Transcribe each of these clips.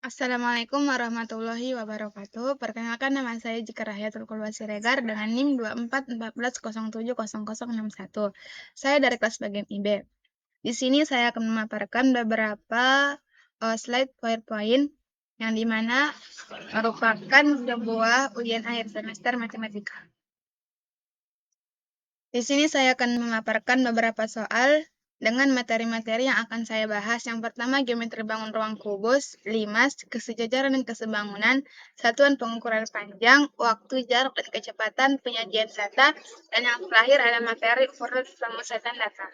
Assalamualaikum warahmatullahi wabarakatuh. Perkenalkan nama saya Jika Rahayatul Qulwa Siregar dengan NIM 2414070061. Saya dari kelas bagian IB. Di sini saya akan memaparkan beberapa slide PowerPoint yang dimana merupakan sebuah ujian akhir semester matematika. Di sini saya akan memaparkan beberapa soal dengan materi-materi yang akan saya bahas. Yang pertama, geometri bangun ruang kubus, limas, kesejajaran dan kesebangunan, satuan pengukuran panjang, waktu, jarak, dan kecepatan, penyajian data, dan yang terakhir ada materi ukuran pemusatan data.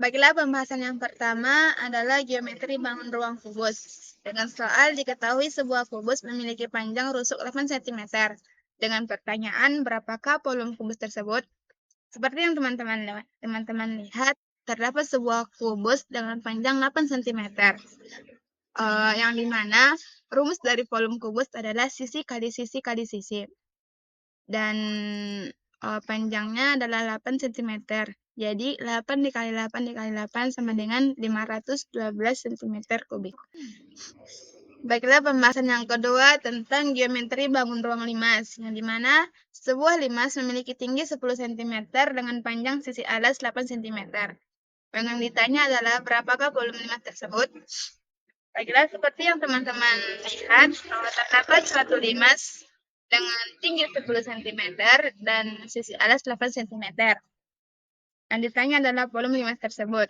Baiklah, pembahasan yang pertama adalah geometri bangun ruang kubus. Dengan soal diketahui sebuah kubus memiliki panjang rusuk 8 cm. Dengan pertanyaan, berapakah volume kubus tersebut? Seperti yang teman-teman lihat, terdapat sebuah kubus dengan panjang 8 cm. Yang dimana rumus dari volume kubus adalah sisi kali sisi kali sisi. Dan panjangnya adalah 8 cm. Jadi 8 dikali 8 dikali 8 sama dengan 512 cm kubik. Baiklah, pembahasan yang kedua tentang geometri bangun ruang limas, yang dimana sebuah limas memiliki tinggi 10 cm dengan panjang sisi alas 8 cm. Yang ditanya adalah berapakah volume limas tersebut? Baiklah, seperti yang teman-teman lihat, bahwa terdapat suatu limas dengan tinggi 10 cm dan sisi alas 8 cm. Yang ditanya adalah volume limas tersebut.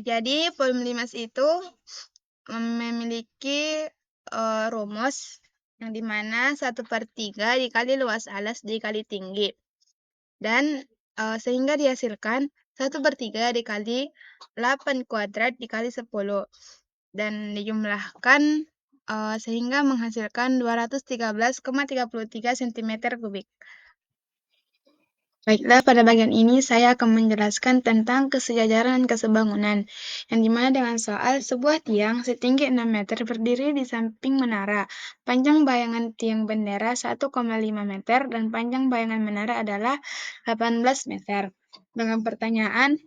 Jadi volume limas itu memiliki rumus yang dimana 1/3 dikali luas alas dikali tinggi. Dan sehingga dihasilkan 1/3 dikali 8 kuadrat dikali 10. Dan dijumlahkan sehingga menghasilkan 213,33 cm kubik. Baiklah, pada bagian ini saya akan menjelaskan tentang kesejajaran dan kesebangunan, yang dimana dengan soal sebuah tiang setinggi 6 meter berdiri di samping menara. Panjang bayangan tiang bendera 1,5 meter dan panjang bayangan menara adalah 18 meter. Dengan pertanyaan,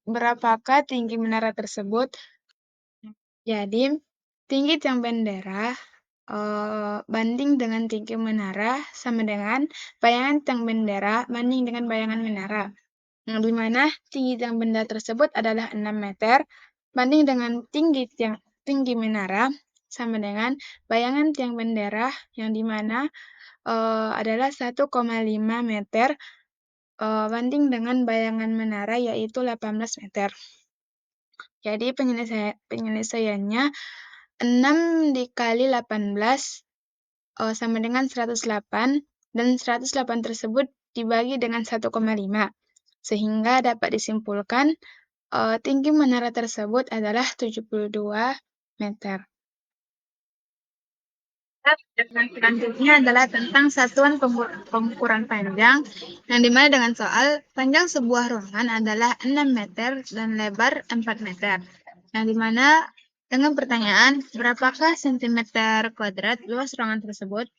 berapakah tinggi menara tersebut? Jadi, tinggi tiang bendera banding dengan tinggi menara sama dengan bayangan tiang bendera banding dengan bayangan menara. Yang dimana tinggi tiang bendera tersebut adalah 6 meter banding dengan tinggi menara sama dengan bayangan tiang bendera yang dimana adalah 1,5 meter banding dengan bayangan menara yaitu 18 meter. Jadi penyelesaiannya 6 dikali 18 sama dengan 108, dan 108 tersebut dibagi dengan 1,5, sehingga dapat disimpulkan tinggi menara tersebut adalah 72 meter. Selanjutnya adalah tentang satuan pengukuran panjang, yang dimana dengan soal panjang sebuah ruangan adalah 6 meter dan lebar 4 meter. Yang dimana dengan pertanyaan, berapakah sentimeter kuadrat luas ruangan tersebut?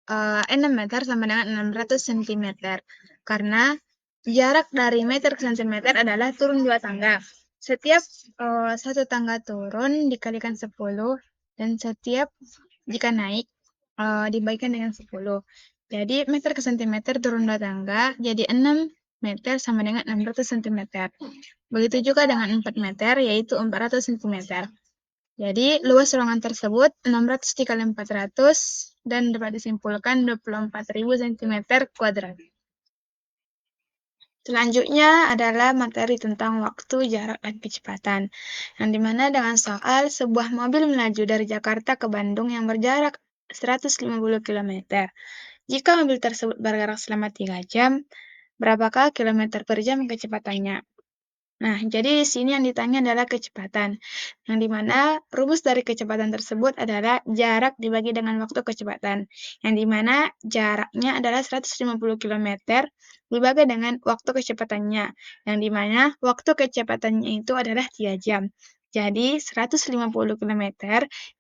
6 meter sama dengan 600 cm. Karena jarak dari meter ke centimeter adalah turun 2 tangga. Setiap satu tangga turun dikalikan 10, dan setiap jika naik dibagikan dengan 10. Jadi meter ke centimeter turun 2 tangga, jadi 6 meter sama dengan 600 cm. Begitu juga dengan 4 meter, yaitu 400 cm. Jadi, luas ruangan tersebut 600 dikali 400 dan dapat disimpulkan 24.000 cm kuadrat. Selanjutnya adalah materi tentang waktu, jarak, dan kecepatan, yang dimana dengan soal sebuah mobil melaju dari Jakarta ke Bandung yang berjarak 150 km. Jika mobil tersebut bergerak selama 3 jam, berapakah kilometer per jam kecepatannya? Nah, jadi di sini yang ditanya adalah kecepatan, yang dimana rumus dari kecepatan tersebut adalah jarak dibagi dengan waktu kecepatan, yang dimana jaraknya adalah 150 km dibagi dengan waktu kecepatannya, yang dimana waktu kecepatannya itu adalah 3 jam. Jadi 150 km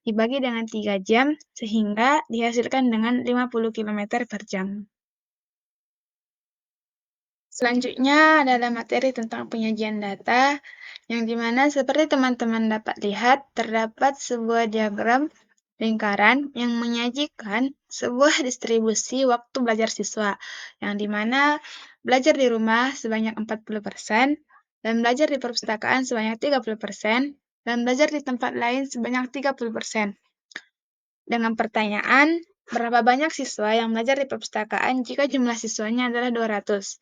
dibagi dengan 3 jam sehingga dihasilkan dengan 50 km per jam. Selanjutnya adalah materi tentang penyajian data, yang dimana seperti teman-teman dapat lihat, terdapat sebuah diagram lingkaran yang menyajikan sebuah distribusi waktu belajar siswa, yang dimana belajar di rumah sebanyak 40%, dan belajar di perpustakaan sebanyak 30%, dan belajar di tempat lain sebanyak 30%. Dengan pertanyaan, berapa banyak siswa yang belajar di perpustakaan jika jumlah siswanya adalah 200?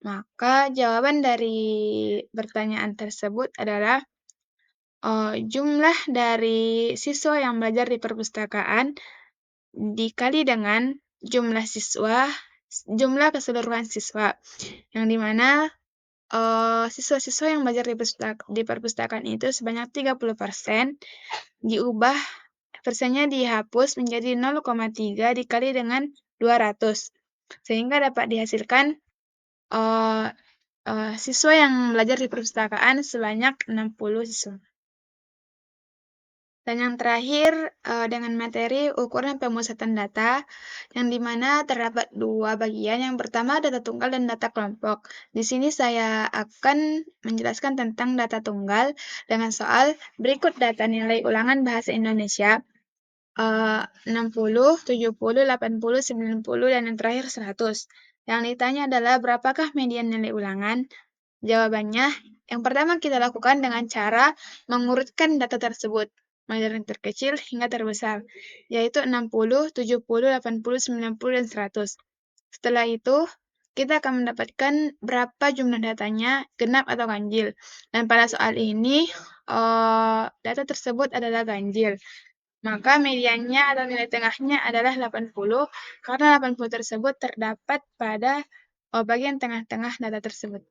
Maka jawaban dari pertanyaan tersebut adalah jumlah dari siswa yang belajar di perpustakaan dikali dengan jumlah keseluruhan siswa, yang dimana siswa-siswa yang belajar di perpustakaan itu sebanyak 30%, diubah persennya dihapus menjadi 0,3 dikali dengan 200, sehingga dapat dihasilkan eee siswa yang belajar di perpustakaan sebanyak 60 siswa. Dan yang terakhir, dengan materi ukuran pemusatan data, yang dimana terdapat dua bagian. Yang pertama data tunggal dan data kelompok. Di sini saya akan menjelaskan tentang data tunggal dengan soal berikut data nilai ulangan bahasa Indonesia, 60, 70, 80, 90, dan yang terakhir 100. Yang ditanya adalah berapakah median nilai ulangan? Jawabannya, yang pertama kita lakukan dengan cara mengurutkan data tersebut, mulai dari yang terkecil hingga terbesar, yaitu 60, 70, 80, 90, dan 100. Setelah itu, kita akan mendapatkan berapa jumlah datanya, genap atau ganjil. Dan pada soal ini, data tersebut adalah ganjil. Maka mediannya atau nilai tengahnya adalah 80, karena 80 tersebut terdapat pada bagian tengah-tengah data tersebut.